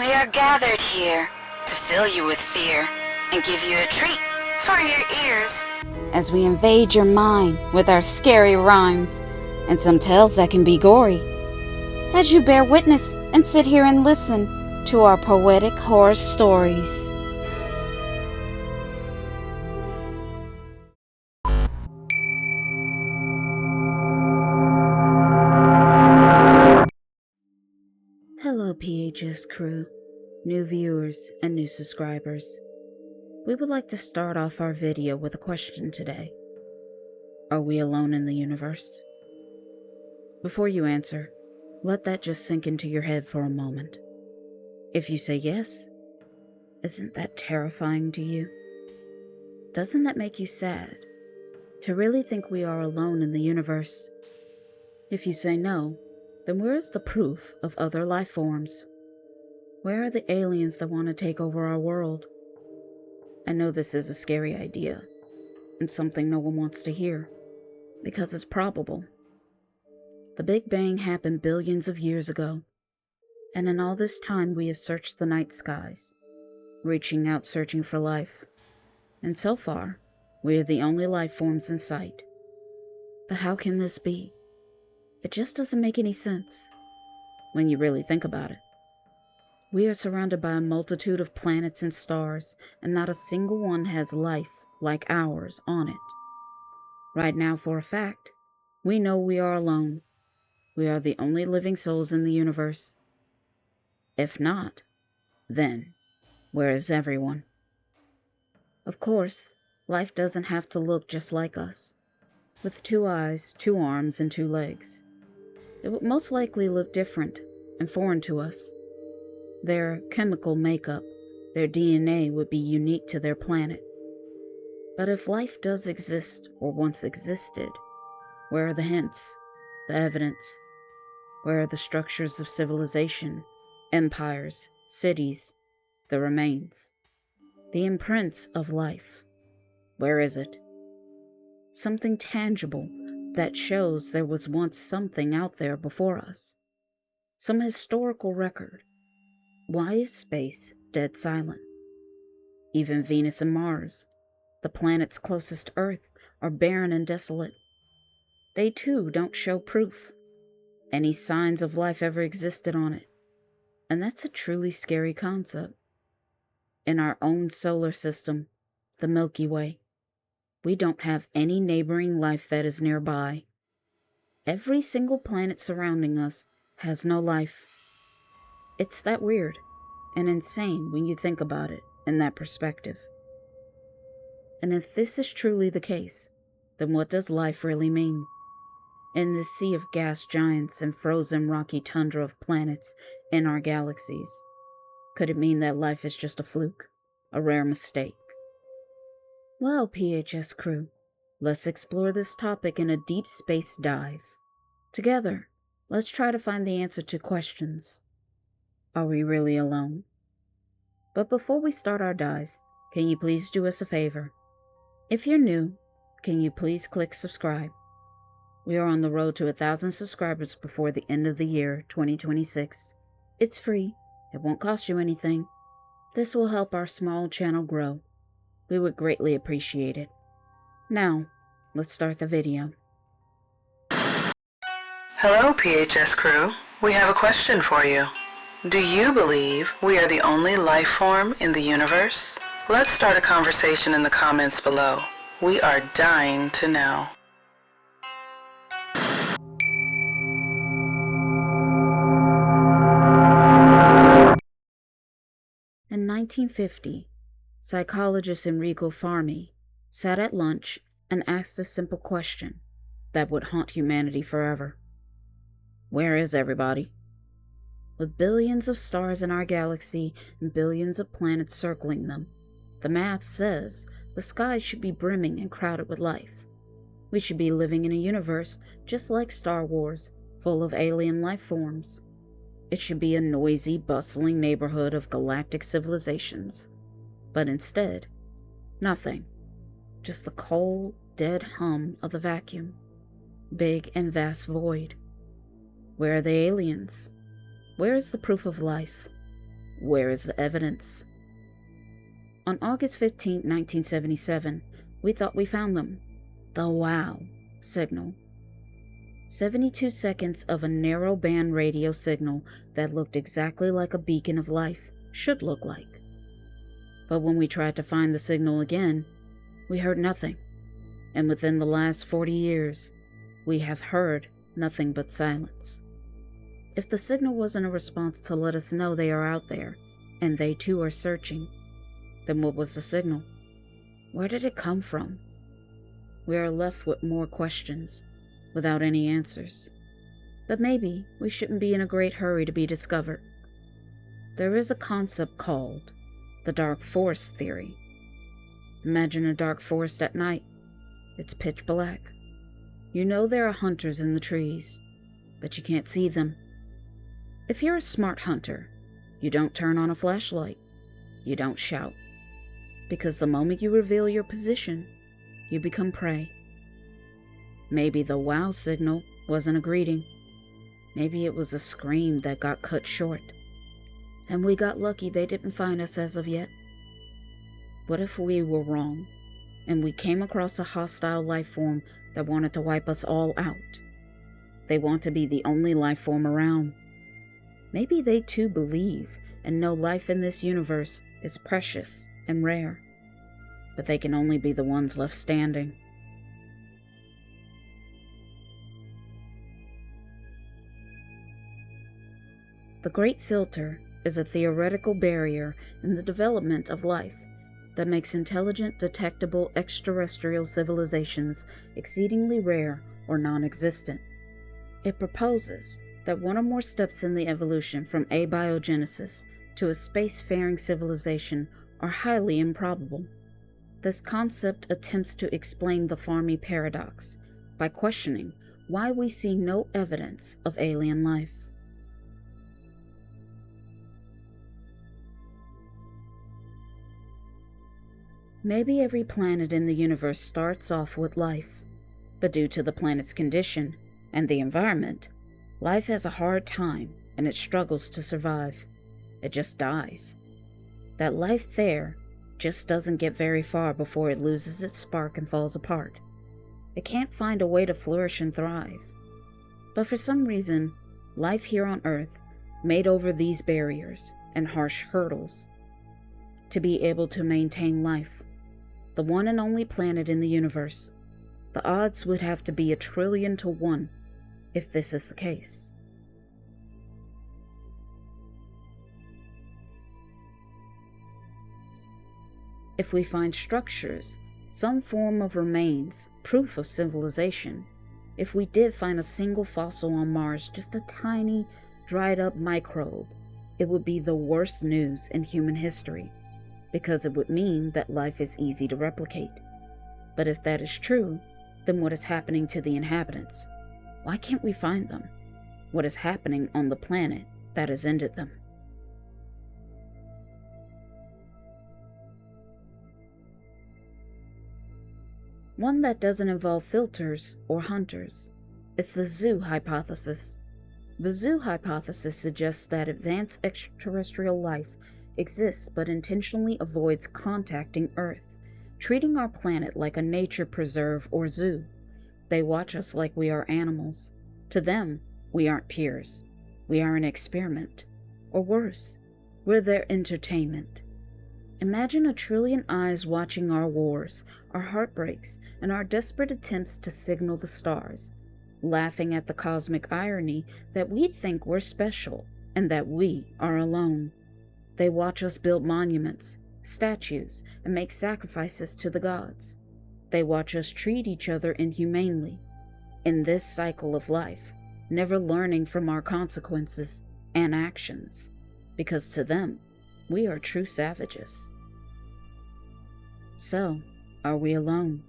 We are gathered here to fill you with fear and give you a treat for your ears, as we invade your mind with our scary rhymes and some tales that can be gory, as you bear witness and sit here and listen to our poetic horror stories. Hello PHS crew, new viewers and new subscribers. We would like to start off our video with a question today. Are we alone in the universe? Before you answer, let that just sink into your head for a moment. If you say yes, isn't that terrifying to you? Doesn't that make you sad to really think we are alone in the universe? If you say no, then where is the proof of other life forms? Where are the aliens that want to take over our world? I know this is a scary idea, and something no one wants to hear, because it's probable. The Big Bang happened billions of years ago, and in all this time we have searched the night skies, reaching out searching for life, and so far, we are the only life forms in sight. But how can this be? It just doesn't make any sense, when you really think about it. We are surrounded by a multitude of planets and stars, and not a single one has life like ours on it. Right now, for a fact, we know we are alone. We are the only living souls in the universe. If not, then where is everyone? Of course, life doesn't have to look just like us, with 2 eyes, 2 arms, and 2 legs. It would most likely look different and foreign to us. Their chemical makeup, their DNA would be unique to their planet. But if life does exist or once existed, where are the hints, the evidence? Where are the structures of civilization, empires, cities, the remains, the imprints of life? Where is it? Something tangible that shows there was once something out there before us. Some historical record. Why is space dead silent? Even Venus and Mars, the planets closest to Earth, are barren and desolate. They too don't show proof any signs of life ever existed on it. And that's a truly scary concept. In our own solar system, the Milky Way, we don't have any neighboring life that is nearby. Every single planet surrounding us has no life. It's that weird and insane when you think about it in that perspective. And if this is truly the case, then what does life really mean? In this sea of gas giants and frozen rocky tundra of planets in our galaxies, could it mean that life is just a fluke, a rare mistake? Well, PHS crew, let's explore this topic in a deep space dive. Together, let's try to find the answer to questions. Are we really alone? But before we start our dive, can you please do us a favor? If you're new, can you please click subscribe? We are on the road to 1,000 subscribers before the end of the year 2026. It's free. It won't cost you anything. This will help our small channel grow. We would greatly appreciate it. Now, let's start the video. Hello, PHS crew. We have a question for you. Do you believe we are the only life form in the universe? Let's start a conversation in the comments below. We are dying to know. In 1950, psychologist Enrico Fermi sat at lunch and asked a simple question that would haunt humanity forever. Where is everybody? With billions of stars in our galaxy and billions of planets circling them, the math says the sky should be brimming and crowded with life. We should be living in a universe just like Star Wars, full of alien life forms. It should be a noisy, bustling neighborhood of galactic civilizations. But instead, nothing. Just the cold, dead hum of the vacuum. Big and vast void. Where are the aliens? Where is the proof of life? where is the evidence? On August 15, 1977, we thought we found them. The WOW signal. 72 seconds of a narrow band radio signal that looked exactly like a beacon of life should look like. But when we tried to find the signal again, we heard nothing. And within the last 40 years, we have heard nothing but silence. If the signal wasn't a response to let us know they are out there, and they too are searching, then what was the signal? Where did it come from? We are left with more questions, without any answers. But maybe we shouldn't be in a great hurry to be discovered. There is a concept called the dark forest theory. Imagine a dark forest at night. It's pitch black. You know there are hunters in the trees, but you can't see them. If you're a smart hunter, you don't turn on a flashlight. You don't shout. Because the moment you reveal your position, you become prey. Maybe the WOW signal wasn't a greeting. Maybe it was a scream that got cut short. And we got lucky they didn't find us as of yet. What if we were wrong, and we came across a hostile life form that wanted to wipe us all out? They want to be the only life form around. Maybe they too believe and know life in this universe is precious and rare, but they can only be the ones left standing. The Great Filter is a theoretical barrier in the development of life that makes intelligent, detectable extraterrestrial civilizations exceedingly rare or non-existent. It proposes that one or more steps in the evolution from abiogenesis to a spacefaring civilization are highly improbable. This concept attempts to explain the Fermi paradox by questioning why we see no evidence of alien life. Maybe every planet in the universe starts off with life, but due to the planet's condition and the environment, life has a hard time and it struggles to survive. It just dies. That life there just doesn't get very far before it loses its spark and falls apart. It can't find a way to flourish and thrive. But for some reason, life here on Earth made over these barriers and harsh hurdles to be able to maintain life. The one and only planet in the universe. The odds would have to be 1,000,000,000 to 1 if this is the case. If we find structures, some form of remains, proof of civilization, if we did find a single fossil on Mars, just a tiny, dried-up microbe, it would be the worst news in human history, because it would mean that life is easy to replicate. But if that is true, then what is happening to the inhabitants? Why can't we find them? What is happening on the planet that has ended them? One that doesn't involve filters or hunters is the zoo hypothesis. The zoo hypothesis suggests that advanced extraterrestrial life exists but intentionally avoids contacting Earth, treating our planet like a nature preserve or zoo. They watch us like we are animals. To them, we aren't peers. We are an experiment. Or worse, we're their entertainment. Imagine 1,000,000,000,000 eyes watching our wars, our heartbreaks, and our desperate attempts to signal the stars, laughing at the cosmic irony that we think we're special and that we are alone. They watch us build monuments, statues, and make sacrifices to the gods. They watch us treat each other inhumanely, in this cycle of life, never learning from our consequences and actions, because to them, we are true savages. So, are we alone?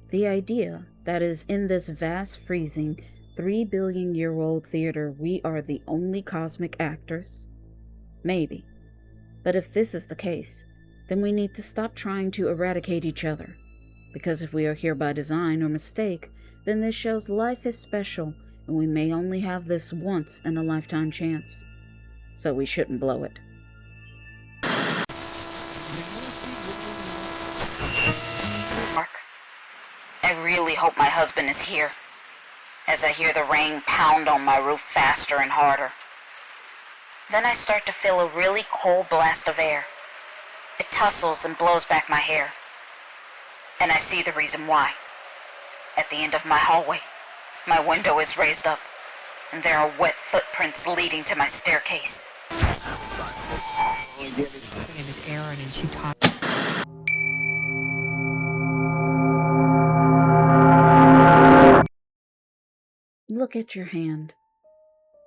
The idea that is in this vast, freezing, 3-billion-year-old theater we are the only cosmic actors? Maybe. But if this is the case, then we need to stop trying to eradicate each other. Because if we are here by design or mistake, then this shows life is special and we may only have this once in a lifetime chance. So we shouldn't blow it. I really hope my husband is here, as I hear the rain pound on my roof faster and harder. Then I start to feel a really cold blast of air. It tussles and blows back my hair. And I see the reason why. At the end of my hallway, my window is raised up, and there are wet footprints leading to my staircase. My name is Erin, and she taught. Look at your hand.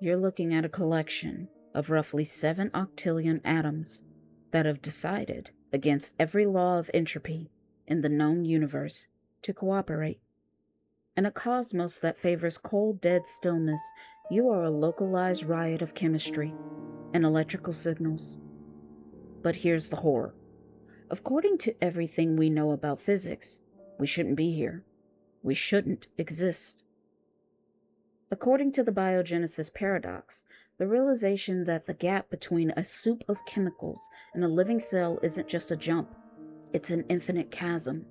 You're looking at a collection of roughly 7 octillion atoms that have decided, against every law of entropy in the known universe, to cooperate. In a cosmos that favors cold, dead stillness, you are a localized riot of chemistry and electrical signals. But here's the horror. According to everything we know about physics, we shouldn't be here. We shouldn't exist. According to the biogenesis paradox, the realization that the gap between a soup of chemicals and a living cell isn't just a jump, it's an infinite chasm,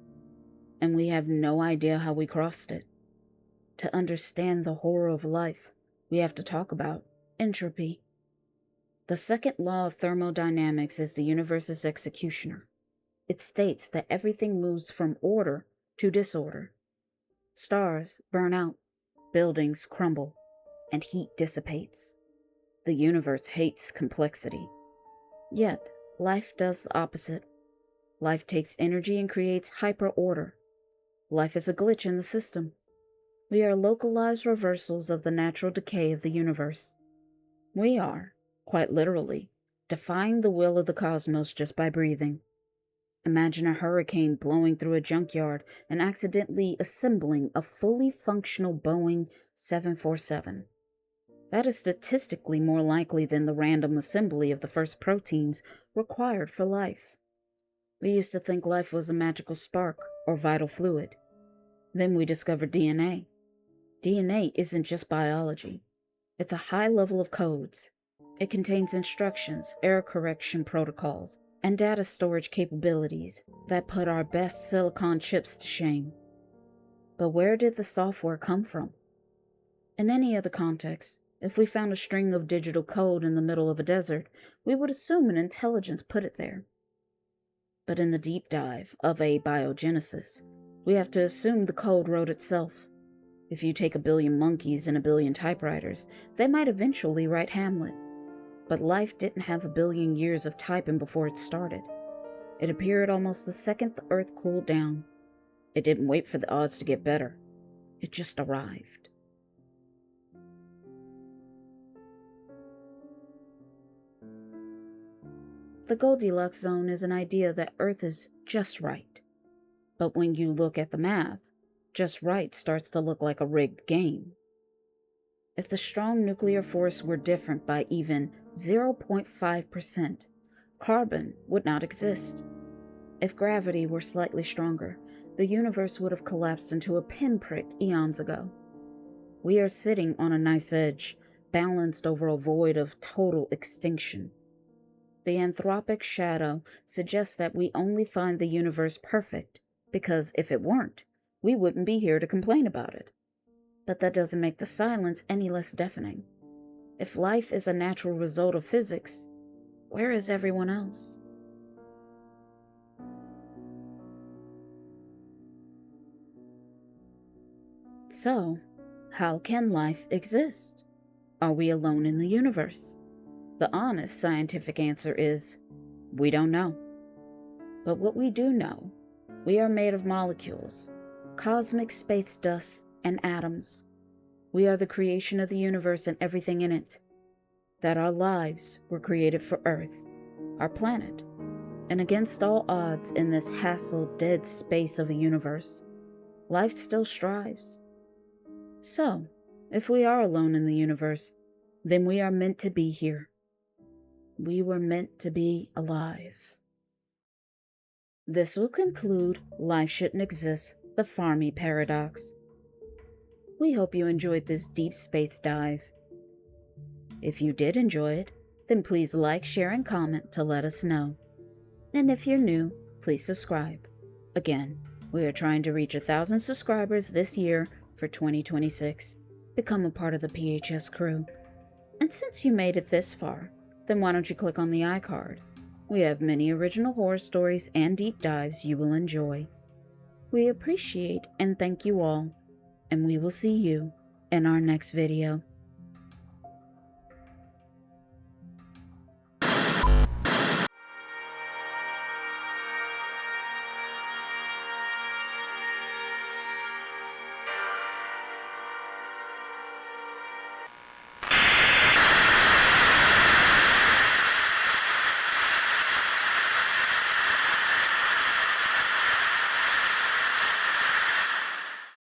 and we have no idea how we crossed it. To understand the horror of life, we have to talk about entropy. The second law of thermodynamics is the universe's executioner. It states that everything moves from order to disorder. Stars burn out, buildings crumble, and heat dissipates. The universe hates complexity. Yet, life does the opposite. Life takes energy and creates hyper-order. Life is a glitch in the system. We are localized reversals of the natural decay of the universe. We are, quite literally, defying the will of the cosmos just by breathing. Imagine a hurricane blowing through a junkyard and accidentally assembling a fully functional Boeing 747. That is statistically more likely than the random assembly of the first proteins required for life. We used to think life was a magical spark or vital fluid. Then we discovered DNA. DNA isn't just biology. It's a high level of codes. It contains instructions, error correction protocols, and data storage capabilities that put our best silicon chips to shame. But where did the software come from? In any other context, if we found a string of digital code in the middle of a desert, we would assume an intelligence put it there. But in the deep dive of a biogenesis, we have to assume the code wrote itself. If you take 1 billion monkeys and 1 billion typewriters, they might eventually write Hamlet. But life didn't have 1 billion years of typing before it started. It appeared almost the second the Earth cooled down. It didn't wait for the odds to get better. It just arrived. The Goldilocks zone is an idea that Earth is just right. But when you look at the math, just right starts to look like a rigged game. If the strong nuclear force were different by even 0.5%, carbon would not exist. If gravity were slightly stronger, the universe would have collapsed into a pinprick eons ago. We are sitting on a knife's edge, balanced over a void of total extinction. The anthropic shadow suggests that we only find the universe perfect because if it weren't, we wouldn't be here to complain about it. But that doesn't make the silence any less deafening. If life is a natural result of physics, where is everyone else? So, how can life exist? Are we alone in the universe? The honest scientific answer is, we don't know. But what we do know, we are made of molecules, cosmic space dust, and atoms. We are the creation of the universe and everything in it. That our lives were created for Earth, our planet, and against all odds in this hassled, dead space of a universe, life still strives. So, if we are alone in the universe, then we are meant to be here. We were meant to be alive. This will conclude Life Shouldn't Exist, the Fermi Paradox. We hope you enjoyed this deep space dive. If you did enjoy it, then please like, share, and comment to let us know. And if you're new, please subscribe. Again, We are trying to reach 1,000 subscribers this year for 2026. Become a part of the PHS crew. And since you made it this far, then why don't you click on the iCard? We have many original horror stories and deep dives you will enjoy. We appreciate and thank you all, and we will see you in our next video.